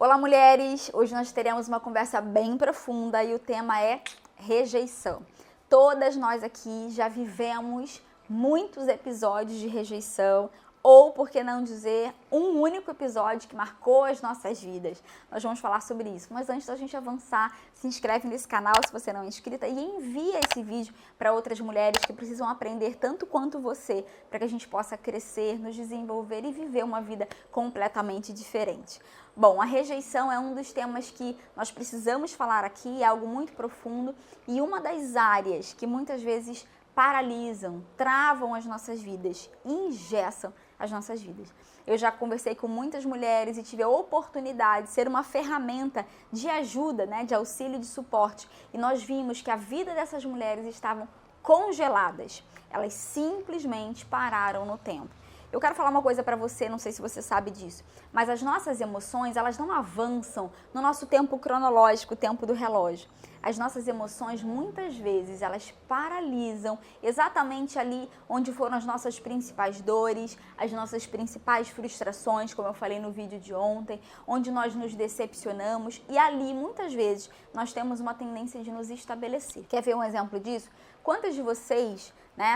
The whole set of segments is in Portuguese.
Olá, mulheres! Hoje nós teremos uma conversa bem profunda e o tema é rejeição. Todas nós aqui já vivemos muitos episódios de rejeição, ou, por que não dizer, um único episódio que marcou as nossas vidas. Nós vamos falar sobre isso, mas antes da gente avançar, se inscreve nesse canal se você não é inscrita e envia esse vídeo para outras mulheres que precisam aprender tanto quanto você, para que a gente possa crescer, nos desenvolver e viver uma vida completamente diferente. Bom, a rejeição é um dos temas que nós precisamos falar aqui, é algo muito profundo e uma das áreas que muitas vezes paralisam, travam as nossas vidas, engessam as nossas vidas. Eu já conversei com muitas mulheres e tive a oportunidade de ser uma ferramenta de ajuda, de auxílio e de suporte. E nós vimos que a vida dessas mulheres estavam congeladas. Elas simplesmente pararam no tempo. Eu quero falar uma coisa para você, não sei se você sabe disso, mas as nossas emoções, elas não avançam no nosso tempo cronológico, o tempo do relógio. As nossas emoções, muitas vezes, elas paralisam exatamente ali onde foram as nossas principais dores, as nossas principais frustrações, como eu falei no vídeo de ontem, onde nós nos decepcionamos e ali, muitas vezes, nós temos uma tendência de nos estabelecer. Quer ver um exemplo disso? Quantas de vocês,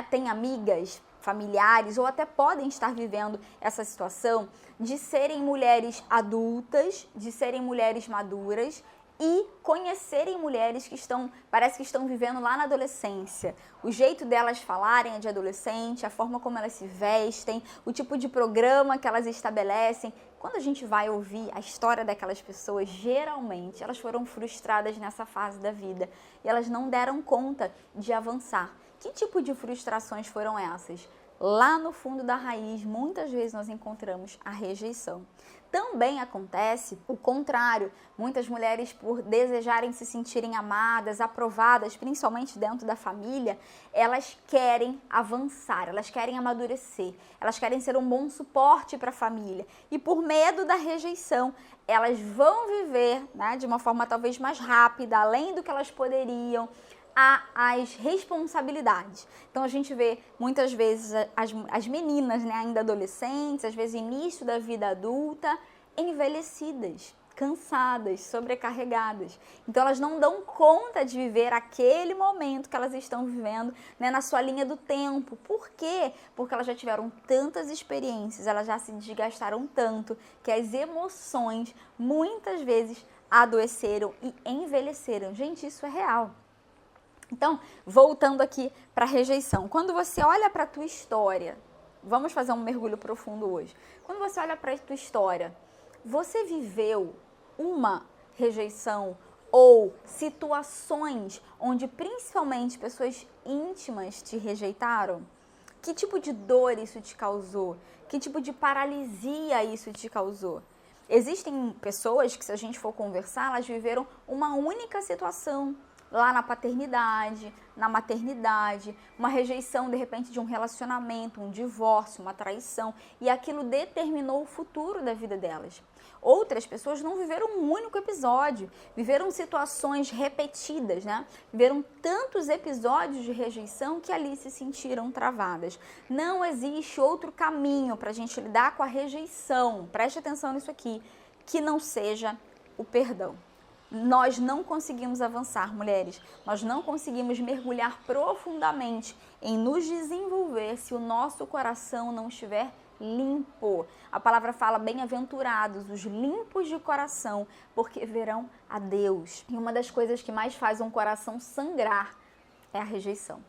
têm amigas, familiares ou até podem estar vivendo essa situação de serem mulheres adultas, de serem mulheres maduras e conhecerem mulheres que parece que estão vivendo lá na adolescência. O jeito delas falarem é de adolescente, a forma como elas se vestem, o tipo de programa que elas estabelecem. Quando a gente vai ouvir a história daquelas pessoas, geralmente elas foram frustradas nessa fase da vida e elas não deram conta de avançar. Que tipo de frustrações foram essas? Lá no fundo da raiz, muitas vezes nós encontramos a rejeição. Também acontece o contrário. Muitas mulheres, por desejarem se sentirem amadas, aprovadas, principalmente dentro da família, elas querem avançar, elas querem amadurecer, elas querem ser um bom suporte para a família. E por medo da rejeição, elas vão viver de uma forma talvez mais rápida, além do que elas poderiam, as responsabilidades. Então a gente vê muitas vezes as meninas, ainda adolescentes, às vezes início da vida adulta, envelhecidas, cansadas, sobrecarregadas. Então elas não dão conta de viver aquele momento que elas estão vivendo, na sua linha do tempo. Por quê? Porque elas já tiveram tantas experiências, elas já se desgastaram tanto que as emoções muitas vezes adoeceram e envelheceram. Gente, isso é real. Então, voltando aqui para a rejeição. Quando você olha para a tua história, vamos fazer um mergulho profundo hoje. Quando você olha para a tua história, você viveu uma rejeição ou situações onde principalmente pessoas íntimas te rejeitaram? Que tipo de dor isso te causou? Que tipo de paralisia isso te causou? Existem pessoas que, se a gente for conversar, elas viveram uma única situação lá na paternidade, na maternidade, uma rejeição de repente de um relacionamento, um divórcio, uma traição, e aquilo determinou o futuro da vida delas. Outras pessoas não viveram um único episódio, viveram situações repetidas, Viveram tantos episódios de rejeição que ali se sentiram travadas. Não existe outro caminho para a gente lidar com a rejeição, preste atenção nisso aqui, que não seja o perdão. Nós não conseguimos avançar, mulheres, nós não conseguimos mergulhar profundamente em nos desenvolver se o nosso coração não estiver limpo. A palavra fala: bem-aventurados os limpos de coração, porque verão a Deus. E uma das coisas que mais faz um coração sangrar é a rejeição.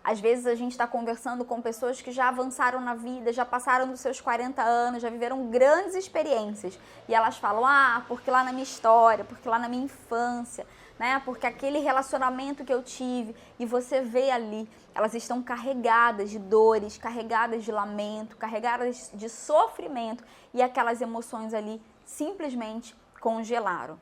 Às vezes a gente está conversando com pessoas que já avançaram na vida, já passaram dos seus 40 anos, já viveram grandes experiências. E elas falam, porque lá na minha história, porque lá na minha infância, porque aquele relacionamento que eu tive. E você vê ali, elas estão carregadas de dores, carregadas de lamento, carregadas de sofrimento. E aquelas emoções ali simplesmente congelaram.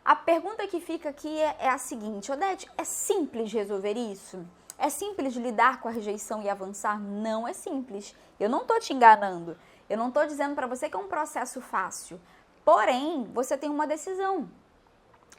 A pergunta que fica aqui é a seguinte: Odete, é simples resolver isso? É simples lidar com a rejeição e avançar? Não é simples. Eu não estou te enganando. Eu não estou dizendo para você que é um processo fácil. Porém, você tem uma decisão.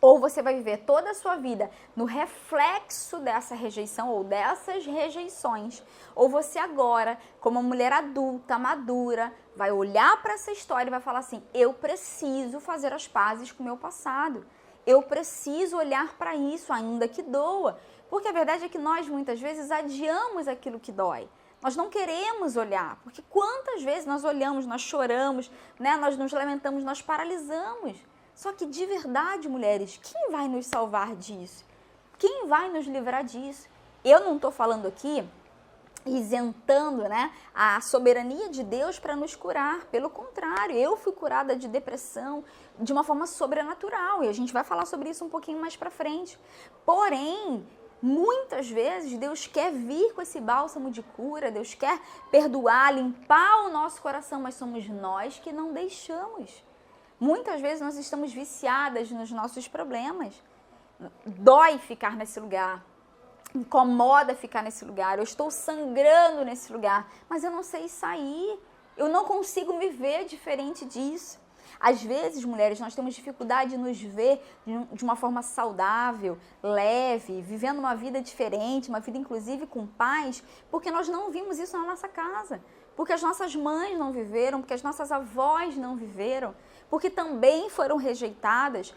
Ou você vai viver toda a sua vida no reflexo dessa rejeição ou dessas rejeições. Ou você agora, como uma mulher adulta, madura, vai olhar para essa história e vai falar assim: eu preciso fazer as pazes com o meu passado. Eu preciso olhar para isso, ainda que doa. Porque a verdade é que nós, muitas vezes, adiamos aquilo que dói. Nós não queremos olhar, porque quantas vezes nós olhamos, nós choramos, né? Nós nos lamentamos, nós paralisamos. Só que de verdade, mulheres, quem vai nos salvar disso? Quem vai nos livrar disso? Eu não estou falando aqui isentando, né, a soberania de Deus para nos curar. Pelo contrário, eu fui curada de depressão de uma forma sobrenatural e a gente vai falar sobre isso um pouquinho mais para frente. Porém, muitas vezes Deus quer vir com esse bálsamo de cura, Deus quer perdoar, limpar o nosso coração, mas somos nós que não deixamos. Muitas vezes nós estamos viciadas nos nossos problemas. Dói ficar nesse lugar. Incomoda ficar nesse lugar, eu estou sangrando nesse lugar, mas eu não sei sair, eu não consigo me ver diferente disso. Às vezes, mulheres, nós temos dificuldade de nos ver de uma forma saudável, leve, vivendo uma vida diferente, uma vida inclusive com paz, porque nós não vimos isso na nossa casa, porque as nossas mães não viveram, porque as nossas avós não viveram, porque também foram rejeitadas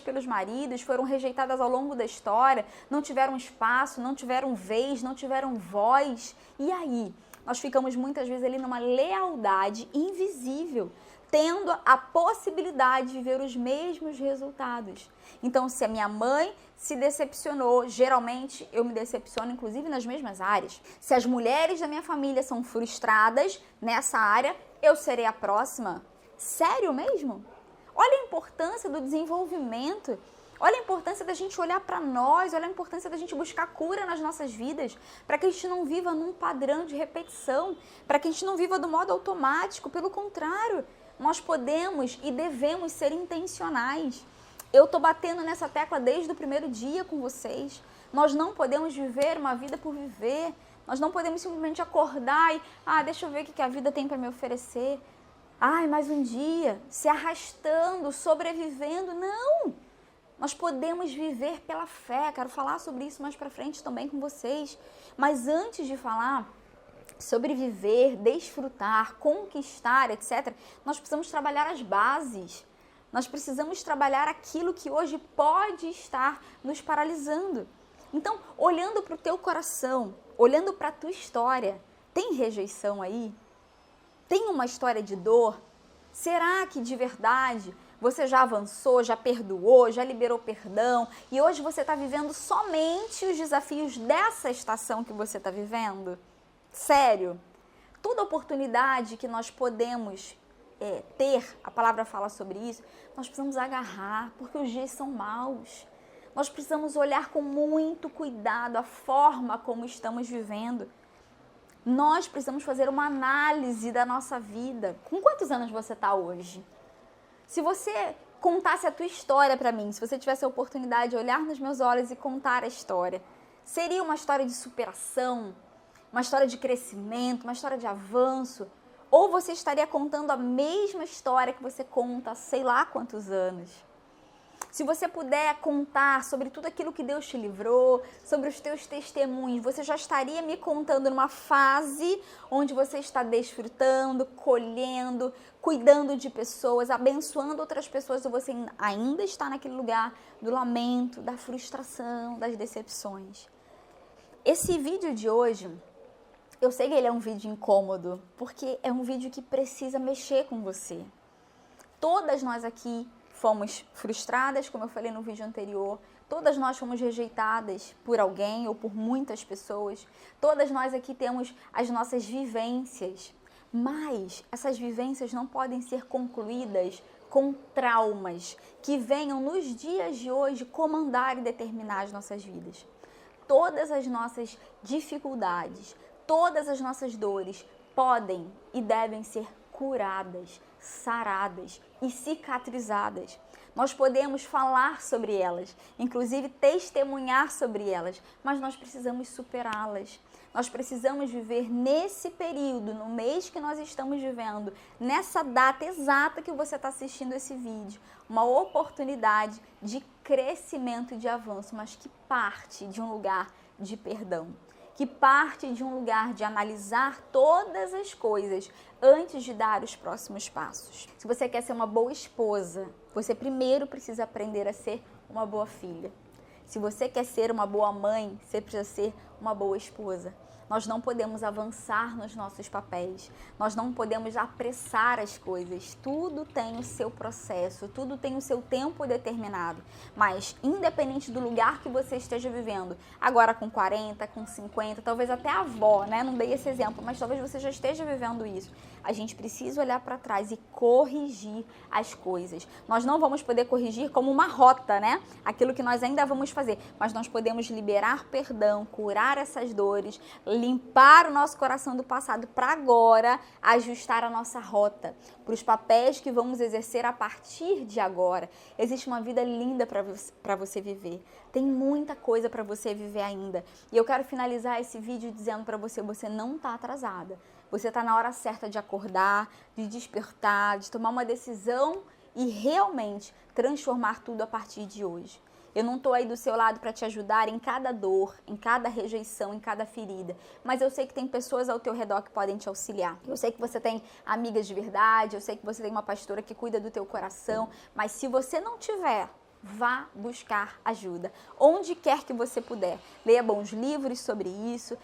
pelos maridos, foram rejeitadas ao longo da história, não tiveram espaço, não tiveram vez, não tiveram voz. E aí, nós ficamos muitas vezes ali numa lealdade invisível, tendo a possibilidade de viver os mesmos resultados. Então, se a minha mãe se decepcionou, geralmente eu me decepciono, inclusive nas mesmas áreas. Se as mulheres da minha família são frustradas nessa área, eu serei a próxima. Sério mesmo? Olha a importância do desenvolvimento, olha a importância da gente olhar para nós, olha a importância da gente buscar cura nas nossas vidas, para que a gente não viva num padrão de repetição, para que a gente não viva do modo automático. Pelo contrário, nós podemos e devemos ser intencionais. Eu estou batendo nessa tecla desde o primeiro dia com vocês. Nós não podemos viver uma vida por viver, nós não podemos simplesmente acordar e, deixa eu ver o que a vida tem para me oferecer. Mais um dia, se arrastando, sobrevivendo. Não! Nós podemos viver pela fé. Quero falar sobre isso mais pra frente também com vocês. Mas antes de falar sobre viver, desfrutar, conquistar, etc., nós precisamos trabalhar as bases. Nós precisamos trabalhar aquilo que hoje pode estar nos paralisando. Então, olhando para o teu coração, olhando para a tua história, tem rejeição aí? Tem uma história de dor? Será que de verdade você já avançou, já perdoou, já liberou perdão e hoje você está vivendo somente os desafios dessa estação que você está vivendo? Sério? Toda oportunidade que nós podemos ter, a palavra fala sobre isso, nós precisamos agarrar, porque os dias são maus. Nós precisamos olhar com muito cuidado a forma como estamos vivendo. Nós precisamos fazer uma análise da nossa vida. Com quantos anos você está hoje? Se você contasse a tua história para mim, se você tivesse a oportunidade de olhar nos meus olhos e contar a história, seria uma história de superação, uma história de crescimento, uma história de avanço? Ou você estaria contando a mesma história que você conta há sei lá quantos anos? Se você puder contar sobre tudo aquilo que Deus te livrou, sobre os teus testemunhos, você já estaria me contando numa fase onde você está desfrutando, colhendo, cuidando de pessoas, abençoando outras pessoas, ou você ainda está naquele lugar do lamento, da frustração, das decepções. Esse vídeo de hoje, eu sei que ele é um vídeo incômodo, porque é um vídeo que precisa mexer com você. Todas nós aqui fomos frustradas, como eu falei no vídeo anterior. Todas nós fomos rejeitadas por alguém ou por muitas pessoas. Todas nós aqui temos as nossas vivências. Mas essas vivências não podem ser concluídas com traumas que venham nos dias de hoje comandar e determinar as nossas vidas. Todas as nossas dificuldades, todas as nossas dores podem e devem ser curadas, saradas e cicatrizadas. Nós podemos falar sobre elas, inclusive testemunhar sobre elas, mas nós precisamos superá-las. Nós precisamos viver nesse período, no mês que nós estamos vivendo, nessa data exata que você está assistindo esse vídeo, uma oportunidade de crescimento e de avanço, mas que parte de um lugar de perdão. que parte de um lugar de analisar todas as coisas antes de dar os próximos passos. Se você quer ser uma boa esposa, você primeiro precisa aprender a ser uma boa filha. Se você quer ser uma boa mãe, você precisa ser uma boa esposa. Nós não podemos avançar nos nossos papéis, nós não podemos apressar as coisas. Tudo tem o seu processo, tudo tem o seu tempo determinado. Mas, independente do lugar que você esteja vivendo, agora com 40, com 50, talvez até a avó, né? Não dei esse exemplo, mas talvez você já esteja vivendo isso. A gente precisa olhar para trás e corrigir as coisas. Nós não vamos poder corrigir como uma rota, né? Aquilo que nós ainda vamos fazer, mas nós podemos liberar perdão, curar essas dores, limpar o nosso coração do passado para agora ajustar a nossa rota para os papéis que vamos exercer a partir de agora. Existe uma vida linda para você viver. Tem muita coisa para você viver ainda. E eu quero finalizar esse vídeo dizendo para você, você não está atrasada. Você está na hora certa de acordar, de despertar, de tomar uma decisão e realmente transformar tudo a partir de hoje. Eu não estou aí do seu lado para te ajudar em cada dor, em cada rejeição, em cada ferida. Mas eu sei que tem pessoas ao teu redor que podem te auxiliar. Eu sei que você tem amigas de verdade, eu sei que você tem uma pastora que cuida do teu coração. Mas se você não tiver, vá buscar ajuda. Onde quer que você puder. Leia bons livros sobre isso,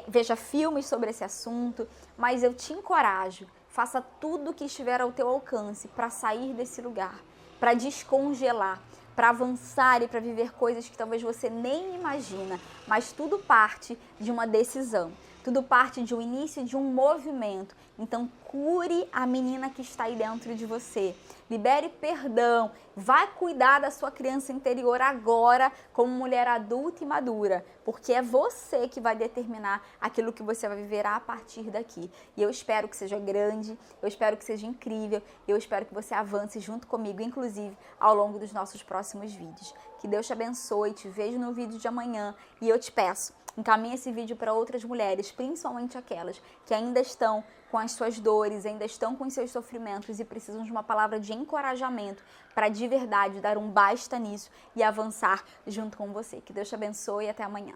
veja filmes sobre esse assunto. Mas eu te encorajo, faça tudo o que estiver ao teu alcance para sair desse lugar, para descongelar, para avançar e para viver coisas que talvez você nem imagina, mas tudo parte de uma decisão, tudo parte de um início de um movimento. Então cure a menina que está aí dentro de você, libere perdão, vai cuidar da sua criança interior agora como mulher adulta e madura, porque é você que vai determinar aquilo que você vai viver a partir daqui. E eu espero que seja grande, eu espero que seja incrível, eu espero que você avance junto comigo, inclusive ao longo dos nossos próximos vídeos. Que Deus te abençoe, te vejo no vídeo de amanhã e eu te peço, encaminhe esse vídeo para outras mulheres, principalmente aquelas que ainda estão com as suas dores, ainda estão com os seus sofrimentos e precisam de uma palavra de encorajamento para de verdade dar um basta nisso e avançar junto com você. Que Deus te abençoe e até amanhã.